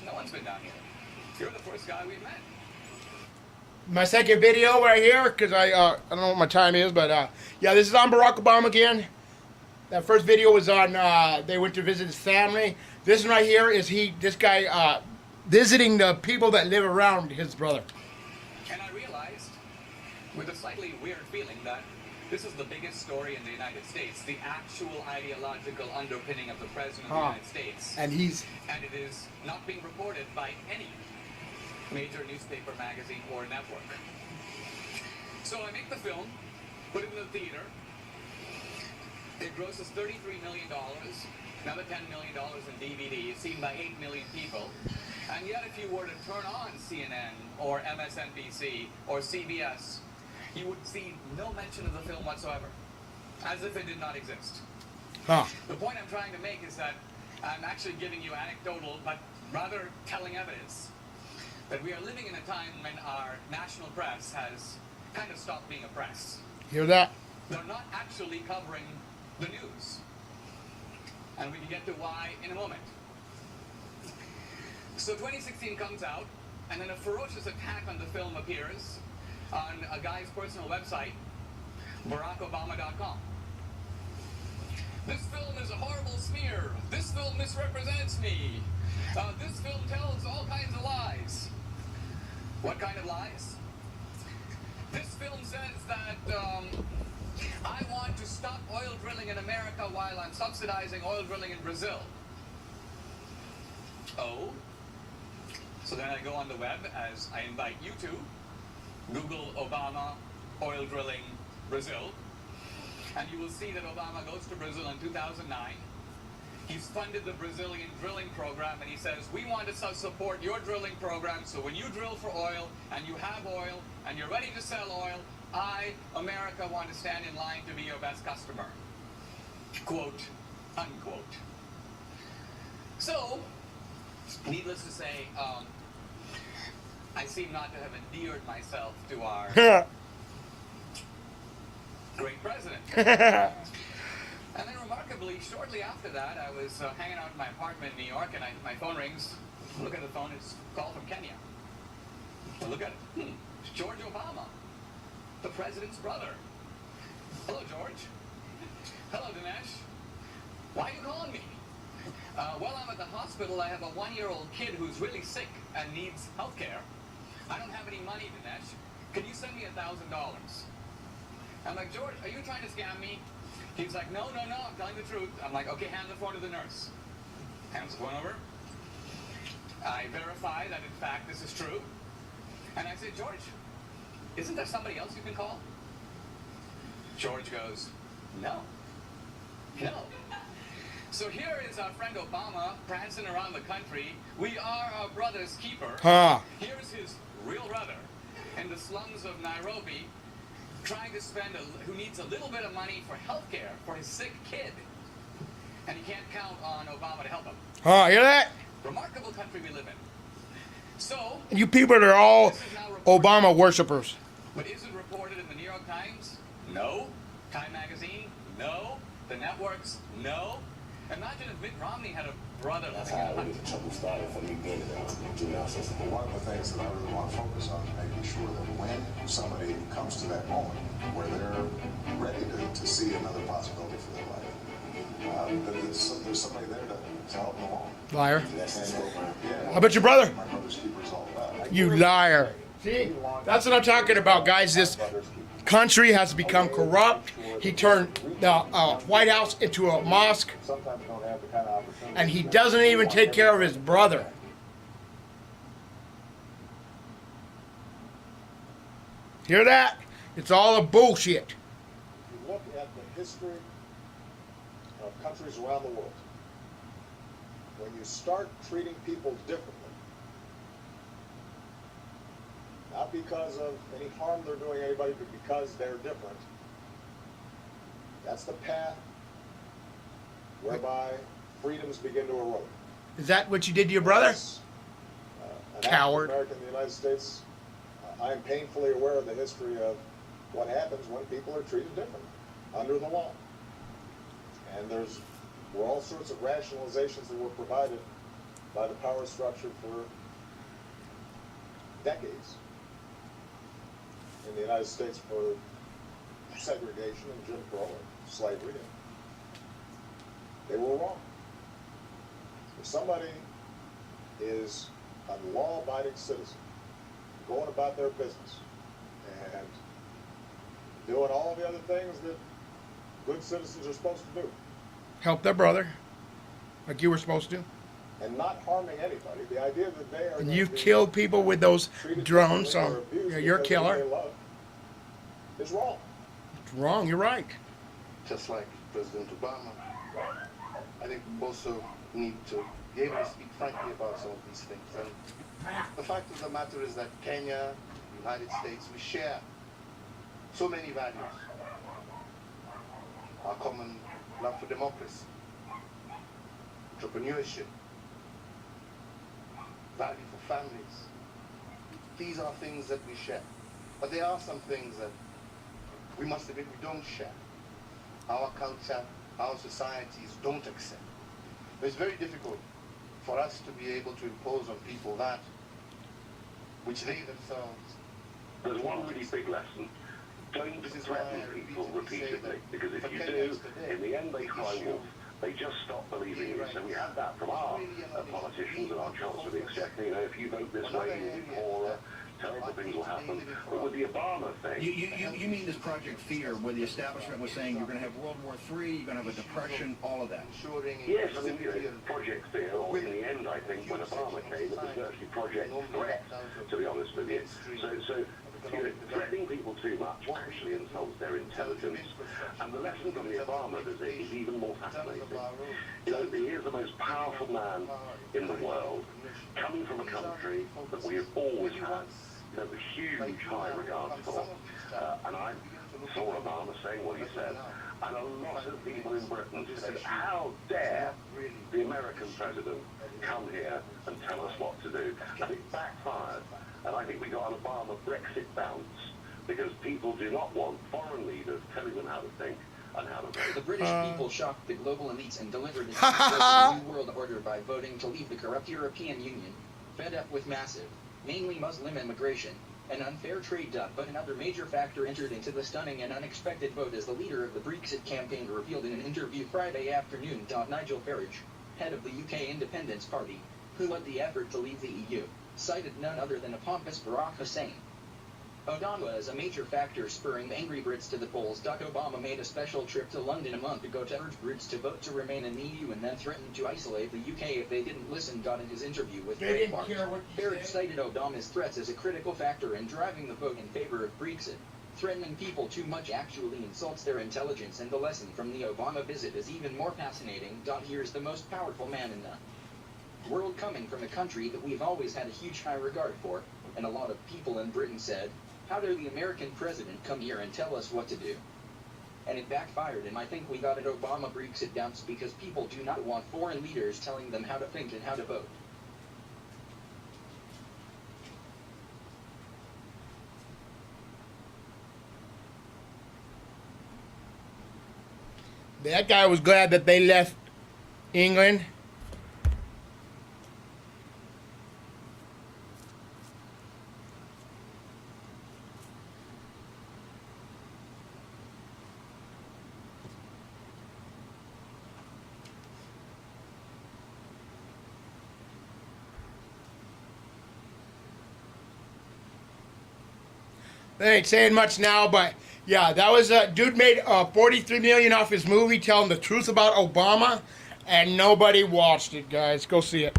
No one's been down here. You're the first guy we've met. My second video right here, because I don't know what my time is, but yeah, this is on Barack Obama again. That first video was on, they went to visit his family. This one right here is this guy visiting the people that live around his brother. And I realized, with a slightly weird feeling, that this is the biggest story in the United States, the actual ideological underpinning of the President of the United States. And it is not being reported by any major newspaper, magazine, or network. So I make the film, put it in the theater. It grosses $33 million, another $10 million in DVD, seen by 8 million people. And yet if you were to turn on CNN or MSNBC or CBS, you would see no mention of the film whatsoever, as if it did not exist. The point I'm trying to make is that I'm actually giving you anecdotal, but rather telling evidence that we are living in a time when our national press has kind of stopped being a press. Hear that? They're not actually covering the news. And we can get to why in a moment. So 2016 comes out, and then a ferocious attack on the film appears on a guy's personal website, BarackObama.com. This film is a horrible smear. This film misrepresents me. This film tells all kinds of lies. What kind of lies? This film says that I want to stop oil drilling in America while I'm subsidizing oil drilling in Brazil. Oh? So then I go on the web, as I invite you to, Google Obama oil drilling Brazil, and you will see that Obama goes to Brazil in 2009. He's funded the Brazilian drilling program, and he says, we want to support your drilling program, so when you drill for oil, and you have oil, and you're ready to sell oil, I, America, want to stand in line to be your best customer. Quote, unquote. So, needless to say, I seem not to have endeared myself to our great president. And then remarkably, shortly after that, I was hanging out in my apartment in New York, and my phone rings. Look at the phone, it's a call from Kenya. I look at it. It's George Obama, the president's brother. Hello, George. Hello, Dinesh. Why are you calling me? Well, I'm at the hospital. I have a 1-year-old kid who's really sick and needs health care. I don't have any money, Dinesh. Can you send me $1,000? I'm like, George, are you trying to scam me? He's like, no, I'm telling the truth. I'm like, okay, hand the phone to the nurse. Hands the phone over. I verify that, in fact, this is true. And I say, George, isn't there somebody else you can call? George goes, no. So here is our friend Obama prancing around the country. We are our brother's keeper. Here's his real brother in the slums of Nairobi, trying to spend, who needs a little bit of money for health care for his sick kid. And he can't count on Obama to help him. Hear that? Remarkable country we live in. So, you people are all Obama worshippers. But is it reported in the New York Times? No. Time Magazine? No. The networks? No. Imagine if Mitt Romney had a brother living in a country. The trouble started for me being in the juvenile system. One of the things that I really want to focus on is making sure that when somebody comes to that moment where they're ready to see another possibility for their life, that there's somebody there to help them along. Liar. Yeah. How about your brother? My brother's keeper is all about. You liar. See? That's what I'm talking about, guys. This country has become corrupt. He turned the White House into a mosque. And he doesn't even take care of his brother. Hear that? It's all a bullshit. If you look at the history of countries around the world, when you start treating people differently, not because of any harm they're doing anybody, but because they're different, that's the path whereby freedoms begin to erode. Is that what you did to your brother? An Coward. African American in the United States, I am painfully aware of the history of what happens when people are treated different under the law. And there were all sorts of rationalizations that were provided by the power structure for decades in the United States for segregation and Jim Crow and slavery. They were wrong. If somebody is a law-abiding citizen going about their business and doing all the other things that good citizens are supposed to do, Help their brother, like you were supposed to. and not harming anybody, the idea that they are And going you to be killed people with those treated drones, differently or so abused yeah, you're a because of who killer. they love is wrong. It's wrong, you're right. Just like President Obama, I think we also need to be able to speak frankly about some of these things. And the fact of the matter is that Kenya, the United States, we share so many values. Our common love for democracy, entrepreneurship, value for families. These are things that we share. But there are some things that we must admit we don't share. Our culture, our societies don't accept. It's very difficult for us to be able to impose on people that which they themselves. There's one really big lesson. Don't This is why threaten I people repeatedly say repeatedly, that because if for you Kenyans do, today, in the end they the cry issue wolf. They just stop believing you. So we had that from our politicians and our Chancellor of the Exchequer. You know, if you vote this way, you'll be poorer, terrible things will happen. But with the Obama thing, You mean this Project Fear, where the establishment was saying you're going to have World War III, you're going to have a depression, all of that? Ensuring yes, I mean, you inclusivity know, and Project Fear, or in the end, I think, when Obama came, it was virtually Project Threat, to be honest with you. So you know, threatening people too much actually insults their intelligence. And the lesson from the Obama visit is even more fascinating. You know, he is the most powerful man in the world, coming from a country that we have always had, you know, a huge high regard for. And I saw Obama saying what he said, and a lot of people in Britain said, how dare the American president come here and tell us what to do? And it backfired. And I think we got an Obama Brexit bounce, because people do not want foreign leaders telling them how to think and how to vote. The British people shocked the global elites and delivered a new world order by voting to leave the corrupt European Union, fed up with massive, mainly Muslim immigration, and unfair trade debt. But another major factor entered into the stunning and unexpected vote as the leader of the Brexit campaign revealed in an interview Friday afternoon. Nigel Farage, head of the UK Independence Party, who led the effort to leave the EU, cited none other than a pompous Barack Hussein Obama as a major factor spurring angry Brits to the polls. Obama made a special trip to London a month ago to urge Brits to vote to remain in the EU and then threatened to isolate the UK if they didn't listen. In his interview with They didn't Breitbart, care what you Farage said. cited Obama's threats as a critical factor in driving the vote in favor of Brexit. Threatening people too much actually insults their intelligence, and the lesson from the Obama visit is even more fascinating. Here's the most powerful man in the world coming from a country that we've always had a huge high regard for, and a lot of people in Britain said, how dare the American president come here and tell us what to do? And it backfired, and I think we got an Obama Brexit bounce because people do not want foreign leaders telling them how to think and how to vote. That guy was glad that they left England. They ain't saying much now, but yeah, that was dude made $43 million off his movie telling the truth about Obama, and nobody watched it, guys. Go see it.